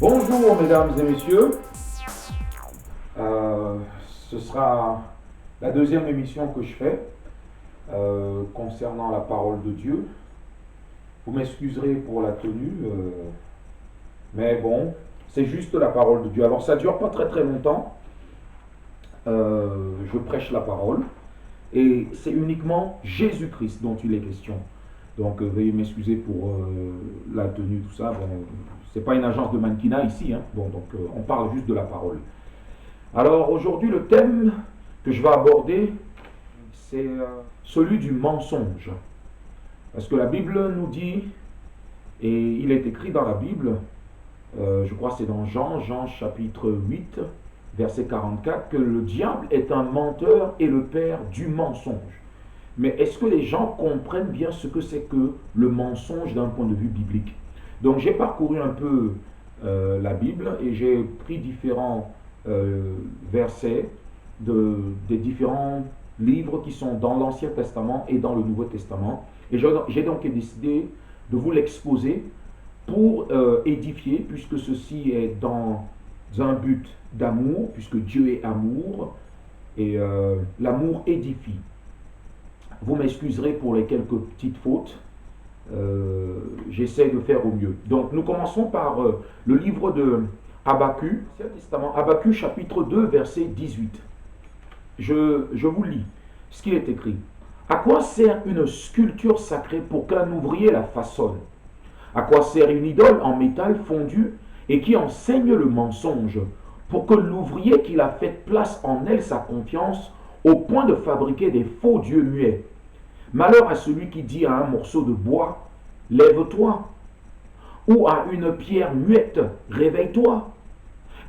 Bonjour mesdames et messieurs. Ce sera la deuxième émission que je fais concernant la parole de Dieu. Vous m'excuserez pour la tenue, mais bon, c'est juste la parole de Dieu. Alors ça ne dure pas très longtemps. Je prêche la parole et c'est uniquement Jésus-Christ dont il est question. Donc veuillez m'excuser pour la tenue, tout ça. Bon, c'est pas une agence de mannequinat ici, hein. Bon, donc on parle juste de la parole. Alors aujourd'hui, le thème que je vais aborder, c'est celui du mensonge. Parce que la Bible nous dit, et il est écrit dans la Bible, je crois que c'est dans Jean chapitre 8, verset 44, que le diable est un menteur et le père du mensonge. Mais est-ce que les gens comprennent bien ce que c'est que le mensonge d'un point de vue biblique? Donc j'ai parcouru un peu la Bible et j'ai pris différents versets des différents livres qui sont dans l'Ancien Testament et dans le Nouveau Testament. Et j'ai donc décidé de vous l'exposer pour édifier, puisque ceci est dans un but d'amour, puisque Dieu est amour, et l'amour édifie. Vous m'excuserez pour les quelques petites fautes. J'essaie de faire au mieux. Donc nous commençons par le livre de Habakkuk, Habakkuk chapitre 2 verset 18. Je vous lis ce qu'il est écrit. À quoi sert une sculpture sacrée pour qu'un ouvrier la façonne? À quoi sert une idole en métal fondu et qui enseigne le mensonge pour que l'ouvrier qui l'a fait place en elle sa confiance au point de fabriquer des faux dieux muets? Malheur à celui qui dit à un morceau de bois, lève-toi, ou à une pierre muette, réveille-toi.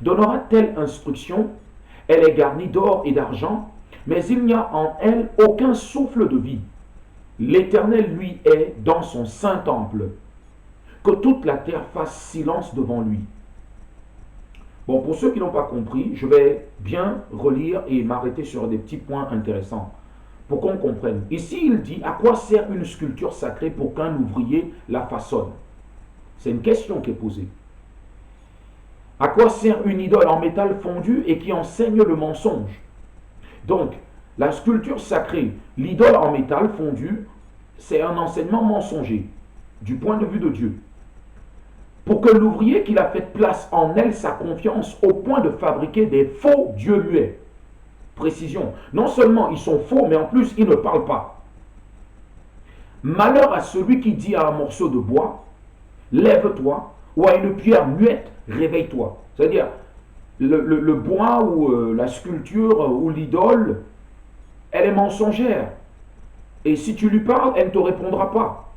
Donnera-t-elle instruction? Elle est garnie d'or et d'argent, mais il n'y a en elle aucun souffle de vie. L'Éternel, lui, est dans son saint temple. Que toute la terre fasse silence devant lui. Bon, pour ceux qui n'ont pas compris, je vais bien relire et m'arrêter sur des petits points intéressants pour qu'on comprenne. Ici, il dit, à quoi sert une sculpture sacrée pour qu'un ouvrier la façonne? C'est une question qui est posée. À quoi sert une idole en métal fondu et qui enseigne le mensonge? Donc, la sculpture sacrée, l'idole en métal fondu, c'est un enseignement mensonger du point de vue de Dieu. Pour que l'ouvrier qui l'a fait place en elle sa confiance au point de fabriquer des faux dieux muets. Précision, non seulement ils sont faux, mais en plus ils ne parlent pas. Malheur à celui qui dit à un morceau de bois, lève-toi, ou à une pierre muette, réveille-toi. C'est-à-dire, le bois ou la sculpture ou l'idole, elle est mensongère. Et si tu lui parles, elle ne te répondra pas.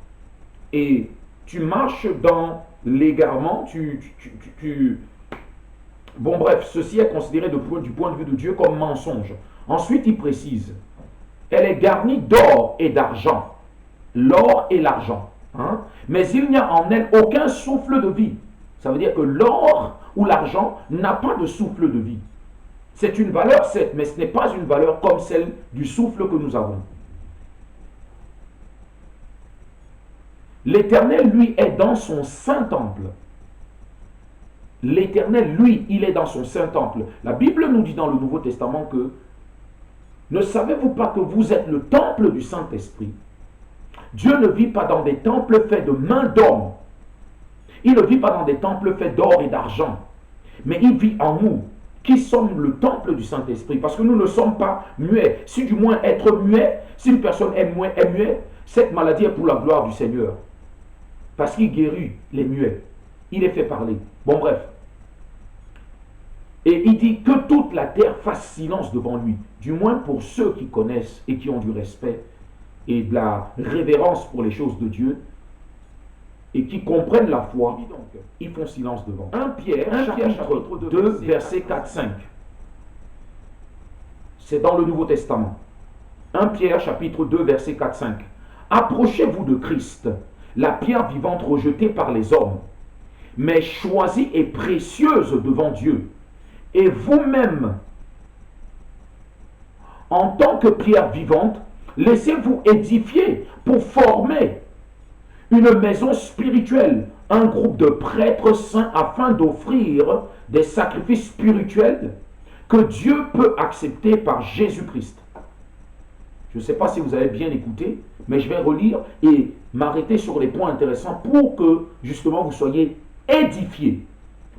Et tu marches dans l'égarement, Bon bref, ceci est considéré du point de vue de Dieu comme mensonge. Ensuite, il précise, elle est garnie d'or et d'argent. L'or et l'argent. Hein? Mais il n'y a en elle aucun souffle de vie. Ça veut dire que l'or ou l'argent n'a pas de souffle de vie. C'est une valeur, certes, mais ce n'est pas une valeur comme celle du souffle que nous avons. L'Éternel, lui, est dans son saint temple. L'Éternel, lui, il est dans son saint temple. La Bible nous dit dans le Nouveau Testament que ne savez-vous pas que vous êtes le temple du Saint-Esprit? Dieu ne vit pas dans des temples faits de mains d'hommes. Il ne vit pas dans des temples faits d'or et d'argent. Mais il vit en nous, qui sommes le temple du Saint-Esprit. Parce que nous ne sommes pas muets. Si du moins être muet, si une personne est muet, cette maladie est pour la gloire du Seigneur. Parce qu'il guérit les muets. Il les fait parler. Bon bref. Et il dit que toute la terre fasse silence devant lui. Du moins pour ceux qui connaissent et qui ont du respect et de la révérence pour les choses de Dieu et qui comprennent la foi, ils font silence devant. 1 Pierre, chapitre 2, verset 4-5. C'est dans le Nouveau Testament. 1 Pierre, chapitre 2, verset 4-5. Approchez-vous de Christ, la pierre vivante rejetée par les hommes, mais choisie et précieuse devant Dieu. Et vous-même, en tant que pierre vivante, laissez-vous édifier pour former une maison spirituelle, un groupe de prêtres saints afin d'offrir des sacrifices spirituels que Dieu peut accepter par Jésus-Christ. Je ne sais pas si vous avez bien écouté, mais je vais relire et m'arrêter sur les points intéressants pour que justement vous soyez édifiés.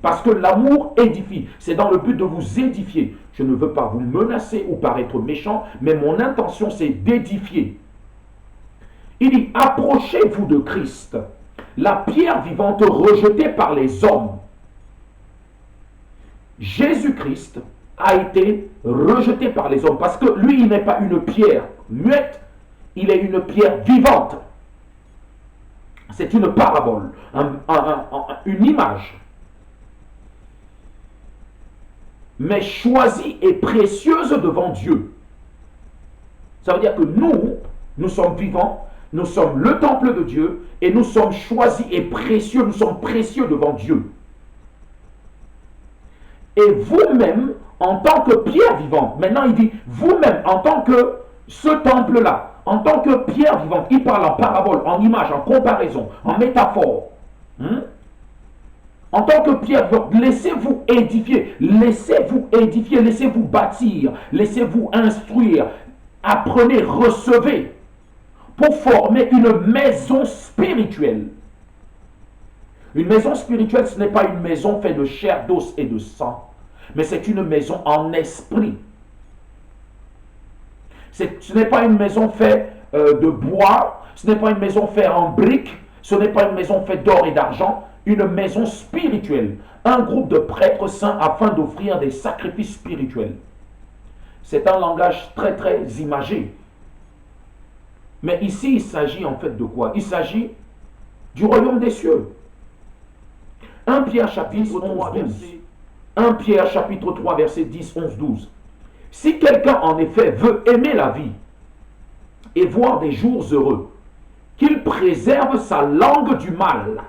Parce que l'amour édifie. C'est dans le but de vous édifier. Je ne veux pas vous menacer ou paraître méchant, mais mon intention c'est d'édifier. Il dit, approchez-vous de Christ, la pierre vivante rejetée par les hommes. Jésus-Christ a été rejeté par les hommes parce que lui, il n'est pas une pierre muette, il est une pierre vivante. C'est une parabole, une image. Mais choisie et précieuse devant Dieu. Ça veut dire que nous sommes vivants, nous sommes le temple de Dieu et nous sommes choisis et précieux, nous sommes précieux devant Dieu. Et vous-même, en tant que pierre vivante, maintenant il dit, vous-même, en tant que ce temple-là, en tant que pierre vivante, il parle en parabole, en image, en comparaison, en métaphore. En tant que pierre vivante, laissez-vous édifier, laissez-vous bâtir, laissez-vous instruire, apprenez, recevez, pour former une maison spirituelle. Une maison spirituelle, ce n'est pas une maison faite de chair, d'os et de sang, mais c'est une maison en esprit. Ce n'est pas une maison faite de bois, ce n'est pas une maison faite en briques, ce n'est pas une maison faite d'or et d'argent, une maison spirituelle, un groupe de prêtres saints afin d'offrir des sacrifices spirituels. C'est un langage très très imagé. Mais ici, il s'agit en fait de quoi? Il s'agit du royaume des cieux. 1 Pierre chapitre 3, verset 1 Pierre chapitre 3, verset 10, 11, 12. Si quelqu'un en effet veut aimer la vie et voir des jours heureux, qu'il préserve sa langue du mal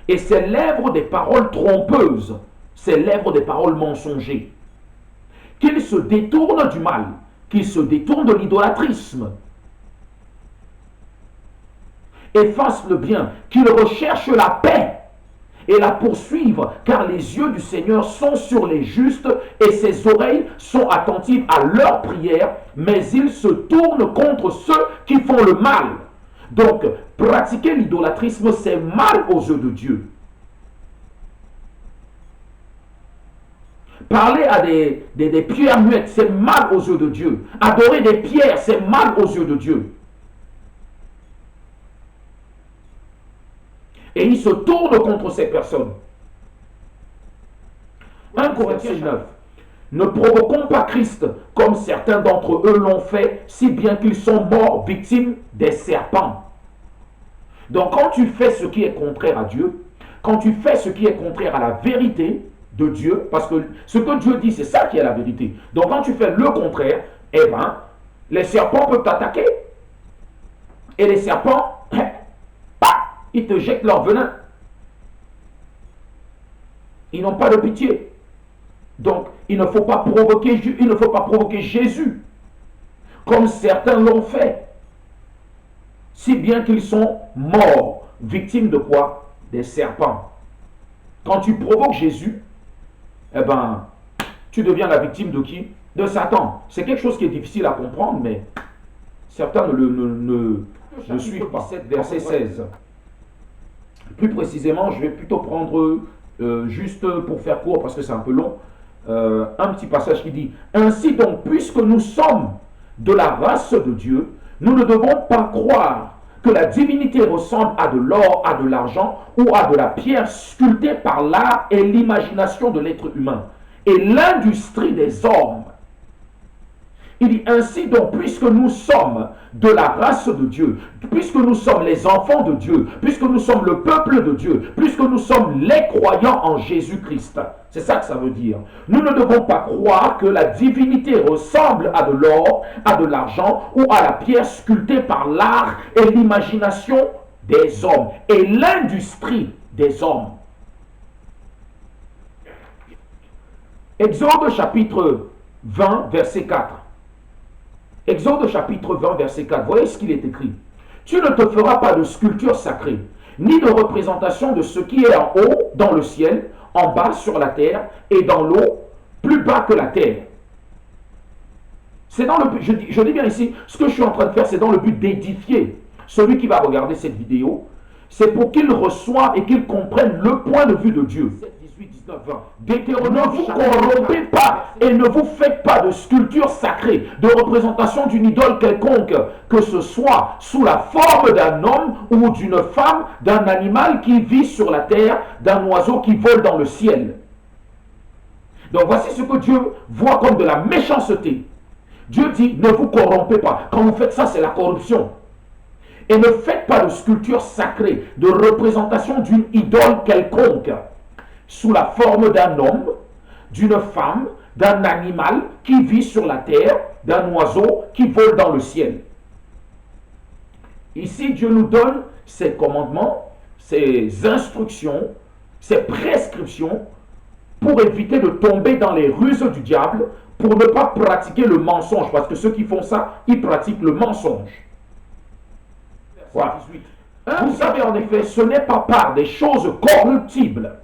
et ses lèvres des paroles trompeuses, ses lèvres des paroles mensongères, qu'il se détourne du mal, qu'il se détourne de l'idolâtrisme et fasse le bien, qu'il recherche la paix et la poursuivre, car les yeux du Seigneur sont sur les justes et ses oreilles sont attentives à leurs prières, mais il se tourne contre ceux qui font le mal. Donc, pratiquer l'idolâtrisme, c'est mal aux yeux de Dieu. Parler à des pierres muettes, c'est mal aux yeux de Dieu. Adorer des pierres, c'est mal aux yeux de Dieu. Et il se tourne contre ces personnes. 1 Corinthiens 9. Ne provoquons pas Christ comme certains d'entre eux l'ont fait, si bien qu'ils sont morts victimes des serpents. Donc quand tu fais ce qui est contraire à Dieu, quand tu fais ce qui est contraire à la vérité de Dieu, parce que ce que Dieu dit, c'est ça qui est la vérité. Donc quand tu fais le contraire, eh bien, les serpents peuvent t'attaquer. Et les serpents, ils te jettent leur venin. Ils n'ont pas de pitié. Donc, il ne faut pas provoquer Jésus, comme certains l'ont fait. Si bien qu'ils sont morts, victimes de quoi? Des serpents. Quand tu provoques Jésus, eh ben, tu deviens la victime de qui? De Satan. C'est quelque chose qui est difficile à comprendre, mais certains ne suivent pas. Verset 16. Plus précisément, je vais plutôt prendre, juste pour faire court, parce que c'est un peu long, un petit passage qui dit « Ainsi donc, puisque nous sommes de la race de Dieu, nous ne devons pas croire que la divinité ressemble à de l'or, à de l'argent ou à de la pierre sculptée par l'art et l'imagination de l'être humain et l'industrie des hommes. » Il dit ainsi donc, puisque nous sommes de la race de Dieu, puisque nous sommes les enfants de Dieu, puisque nous sommes le peuple de Dieu, puisque nous sommes les croyants en Jésus-Christ. C'est ça que ça veut dire. Nous ne devons pas croire que la divinité ressemble à de l'or, à de l'argent ou à la pierre sculptée par l'art et l'imagination des hommes et l'industrie des hommes. Exode chapitre 20, verset 4. Exode chapitre 20, verset 4. Voyez ce qu'il est écrit. Tu ne te feras pas de sculpture sacrée, ni de représentation de ce qui est en haut dans le ciel, en bas sur la terre, et dans l'eau, plus bas que la terre. C'est dans le but, je dis bien ici, ce que je suis en train de faire, c'est dans le but d'édifier celui qui va regarder cette vidéo. C'est pour qu'il reçoive et qu'il comprenne le point de vue de Dieu. 18, 19, 20. Deutéronome, ne vous corrompez pas et ne vous faites pas de sculpture sacrée, de représentation d'une idole quelconque, que ce soit sous la forme d'un homme ou d'une femme, d'un animal qui vit sur la terre, d'un oiseau qui vole dans le ciel. Donc voici ce que Dieu voit comme de la méchanceté. Dieu dit, ne vous corrompez pas. Quand vous faites ça, c'est la corruption. Et ne faites pas de sculpture sacrée, de représentation d'une idole quelconque, sous la forme d'un homme, d'une femme, d'un animal qui vit sur la terre, d'un oiseau qui vole dans le ciel. Ici, Dieu nous donne ses commandements, ses instructions, ses prescriptions pour éviter de tomber dans les ruses du diable, pour ne pas pratiquer le mensonge, parce que ceux qui font ça, ils pratiquent le mensonge. Voilà. Vous savez en effet, ce n'est pas par des choses corruptibles,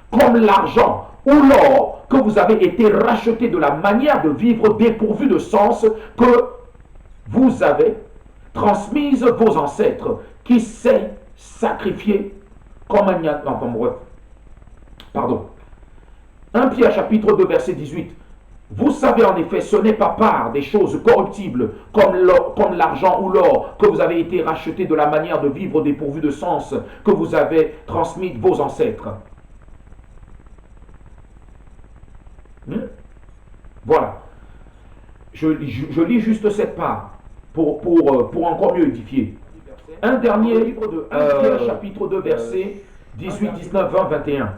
comme l'argent ou l'or, que vous avez été rachetés de la manière de vivre dépourvue de sens que vous avez transmise vos ancêtres, qui s'est sacrifié comme un... Enfin, bref. Pardon. 1 Pierre chapitre 2 verset 18. Vous savez en effet, ce n'est pas par des choses corruptibles comme l'argent ou l'or que vous avez été rachetés de la manière de vivre dépourvue de sens que vous avez transmis de vos ancêtres. Voilà. Je lis juste cette part pour encore mieux édifier. Un dernier livre de 1 Pierre chapitre 2 verset 18, 19, 20, 21.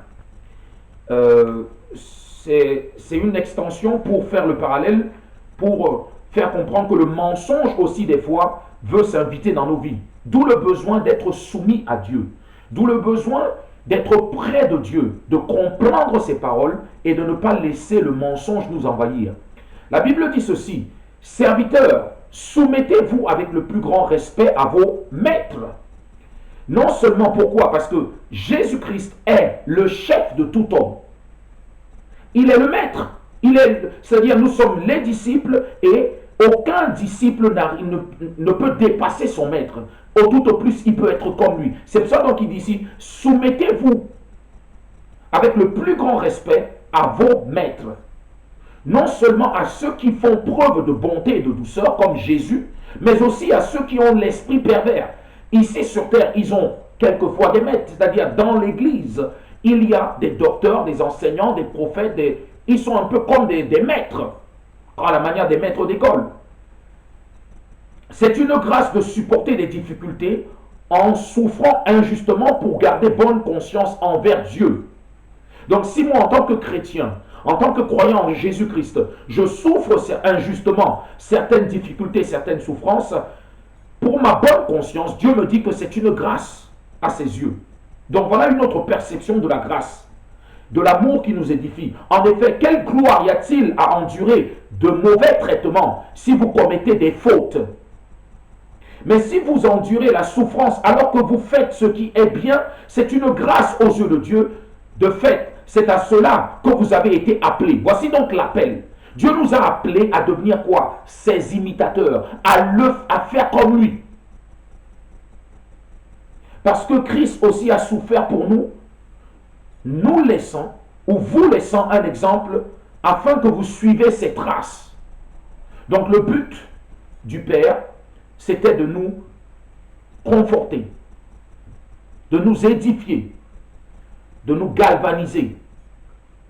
C'est une extension pour faire le parallèle, pour faire comprendre que le mensonge aussi des fois veut s'inviter dans nos vies. D'où le besoin d'être soumis à Dieu. D'où le besoin d'être près de Dieu, de comprendre ses paroles et de ne pas laisser le mensonge nous envahir. La Bible dit ceci, « Serviteurs, soumettez-vous avec le plus grand respect à vos maîtres. » Non seulement pourquoi? Parce que Jésus-Christ est le chef de tout homme. Il est le maître. C'est-à-dire nous sommes les disciples et aucun disciple ne peut dépasser son maître. Au tout au plus, il peut être comme lui. C'est pour ça donc il dit ici, soumettez-vous avec le plus grand respect à vos maîtres. Non seulement à ceux qui font preuve de bonté et de douceur, comme Jésus, mais aussi à ceux qui ont l'esprit pervers. Ici sur terre, ils ont quelquefois des maîtres, c'est-à-dire dans l'église, il y a des docteurs, des enseignants, des prophètes, ils sont un peu comme des maîtres, à la manière des maîtres d'école. C'est une grâce de supporter des difficultés en souffrant injustement pour garder bonne conscience envers Dieu. Donc si moi, en tant que chrétien, en tant que croyant en Jésus-Christ, je souffre injustement certaines difficultés, certaines souffrances, pour ma bonne conscience, Dieu me dit que c'est une grâce à ses yeux. Donc voilà une autre perception de la grâce, de l'amour qui nous édifie. En effet, quelle gloire y a-t-il à endurer de mauvais traitements si vous commettez des fautes? Mais si vous endurez la souffrance alors que vous faites ce qui est bien, c'est une grâce aux yeux de Dieu. De fait, c'est à cela que vous avez été appelés. Voici donc l'appel. Dieu nous a appelés à devenir quoi? Ses imitateurs, à faire comme lui. Parce que Christ aussi a souffert pour nous, nous laissant, ou vous laissant un exemple, afin que vous suivez ses traces. Donc le but du Père, c'était de nous conforter, de nous édifier, de nous galvaniser.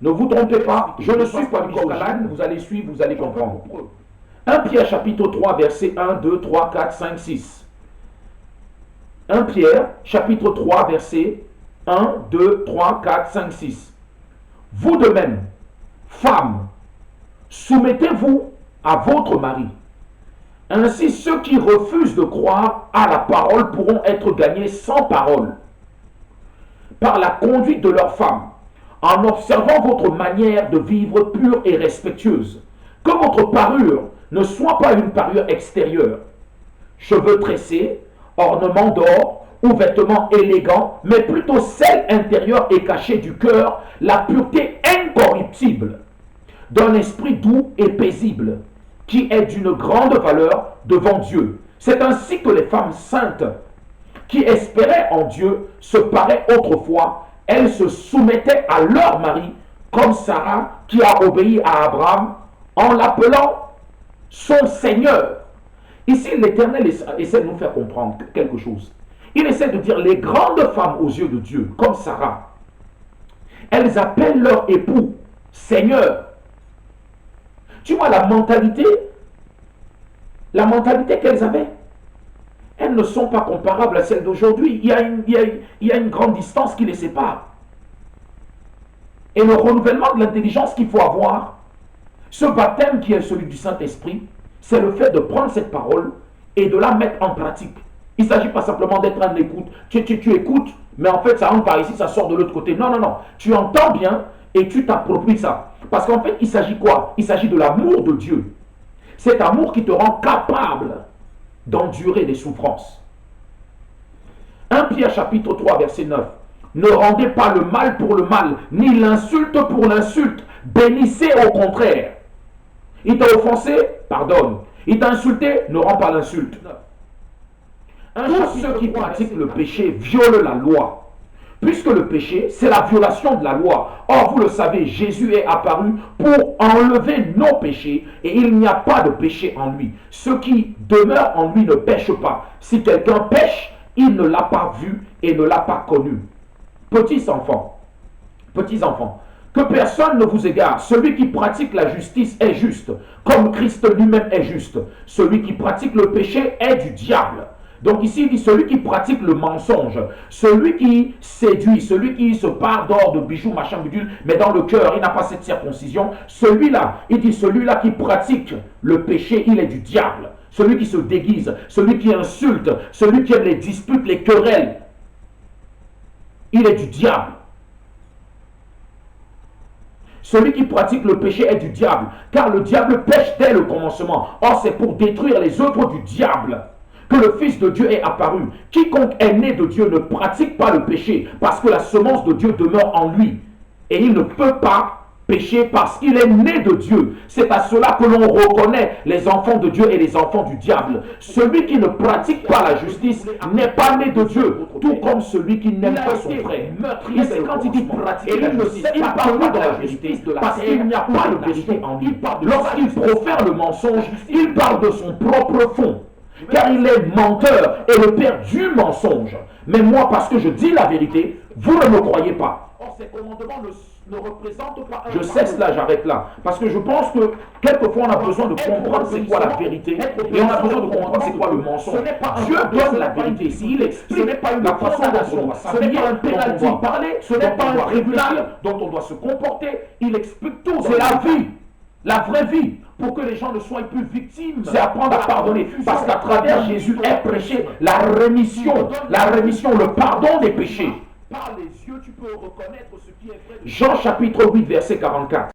Ne vous trompez pas, je ne suis pas Michel Calan, vous allez suivre, vous allez comprendre. 1 Pierre chapitre 3, versets 1, 2, 3, 4, 5, 6. 1 Pierre chapitre 3, versets 1, 2, 3, 4, 5, 6. Vous de même, femmes, soumettez-vous à votre mari. Ainsi, ceux qui refusent de croire à la parole pourront être gagnés sans parole, par la conduite de leurs femmes, en observant votre manière de vivre pure et respectueuse. Que votre parure ne soit pas une parure extérieure, cheveux tressés, ornement d'or ou vêtements élégants, mais plutôt celle intérieure et cachée du cœur, la pureté incorruptible d'un esprit doux et paisible, qui est d'une grande valeur devant Dieu. C'est ainsi que les femmes saintes qui espéraient en Dieu se paraient autrefois. Elles se soumettaient à leur mari, comme Sarah qui a obéi à Abraham en l'appelant son Seigneur. Ici, l'Éternel essaie de nous faire comprendre quelque chose. Il essaie de dire les grandes femmes aux yeux de Dieu, comme Sarah, elles appellent leur époux Seigneur. Tu vois la mentalité qu'elles avaient. Elles ne sont pas comparables à celles d'aujourd'hui. Il y a une grande distance qui les sépare. Et le renouvellement de l'intelligence qu'il faut avoir, ce baptême qui est celui du Saint-Esprit, c'est le fait de prendre cette parole et de la mettre en pratique. Il ne s'agit pas simplement d'être en écoute. Tu écoutes, mais en fait ça rentre par ici, ça sort de l'autre côté. Non, non, non. Tu entends bien et tu t'appropries ça. Parce qu'en fait, il s'agit quoi? Il s'agit de l'amour de Dieu. Cet amour qui te rend capable d'endurer les souffrances. 1 Pierre chapitre 3 verset 9. Ne rendez pas le mal pour le mal, ni l'insulte pour l'insulte. Bénissez au contraire. Il t'a offensé, pardonne. Il t'a insulté, ne rends pas l'insulte. Tous ceux qui pratiquent le péché violent la loi. Puisque le péché, c'est la violation de la loi. Or, vous le savez, Jésus est apparu pour enlever nos péchés et il n'y a pas de péché en lui. Ceux qui demeurent en lui ne pêchent pas. Si quelqu'un pêche, il ne l'a pas vu et ne l'a pas connu. Petits enfants, que personne ne vous égare. Celui qui pratique la justice est juste, comme Christ lui-même est juste. Celui qui pratique le péché est du diable. Donc ici, il dit celui qui pratique le mensonge, celui qui séduit, celui qui se part d'or, de bijoux, machin, bidule, mais dans le cœur, il n'a pas cette circoncision. Celui-là, il dit celui-là qui pratique le péché, il est du diable. Celui qui se déguise, celui qui insulte, celui qui aime les disputes, les querelles, il est du diable. Celui qui pratique le péché est du diable, car le diable pêche dès le commencement. Or, c'est pour détruire les œuvres du diable que le Fils de Dieu est apparu. Quiconque est né de Dieu ne pratique pas le péché, parce que la semence de Dieu demeure en lui. Et il ne peut pas pécher parce qu'il est né de Dieu. C'est à cela que l'on reconnaît les enfants de Dieu et les enfants du diable. Celui qui ne pratique pas la justice n'est pas né de Dieu, tout comme celui qui n'aime pas son frère. Et c'est quand il dit pratiquer la justice, il parle pas de la justice, parce qu'il n'y a pas de vérité en lui. Lorsqu'il profère le mensonge, il parle de son propre fond. Car il est menteur et le père du mensonge. Mais moi, parce que je dis la vérité, vous ne me croyez pas. Or, ces commandements ne représentent pas... Je cesse là, j'arrête là. Parce que je pense que quelquefois, on a besoin de comprendre c'est quoi la vérité. Et on a besoin de comprendre c'est quoi le mensonge. Dieu donne la vérité ici. Il explique la façon dont on doit s'habiller, dont on doit parler, ce dont on doit réfléchir, dont on doit se comporter. Il explique tout. C'est la vie. La vraie vie, pour que les gens ne soient plus victimes, c'est apprendre à pardonner. Parce qu'à travers Jésus est prêché la rémission, le pardon des péchés. Par les yeux, tu peux reconnaître ce qui est vrai. Jean chapitre 8, verset 44.